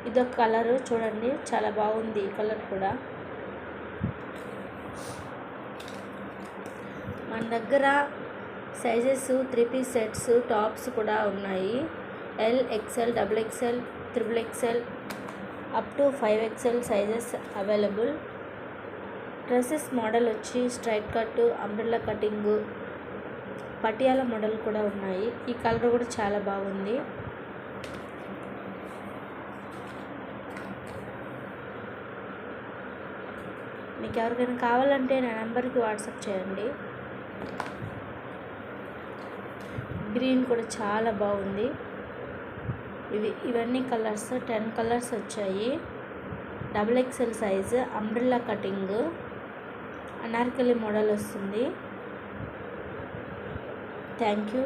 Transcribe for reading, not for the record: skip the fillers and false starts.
ఇదొక కలర్ చూడండి, చాలా బాగుంది ఈ కలర్ కూడా. మన దగ్గర సైజెస్ 3 పీస్ సెట్స్ టాప్స్ కూడా ఉన్నాయి. L, XL, double XL, triple XL up to 5XL sizes available. Dresses model వచ్చి straight cut, umbrella cutting, Patiala model కూడా ఉన్నాయి. ఈ కలర్ కూడా చాలా బాగుంది. మీకు ఎవరికైనా కావాలంటే నా నెంబర్కి వాట్సాప్ చేయండి. గ్రీన్ కూడా చాలా బాగుంది. ఇవన్నీ కలర్స్ 10 కలర్స్ వచ్చాయి. Double XL size, umbrella cutting, Anarkali model వస్తుంది. Thank you.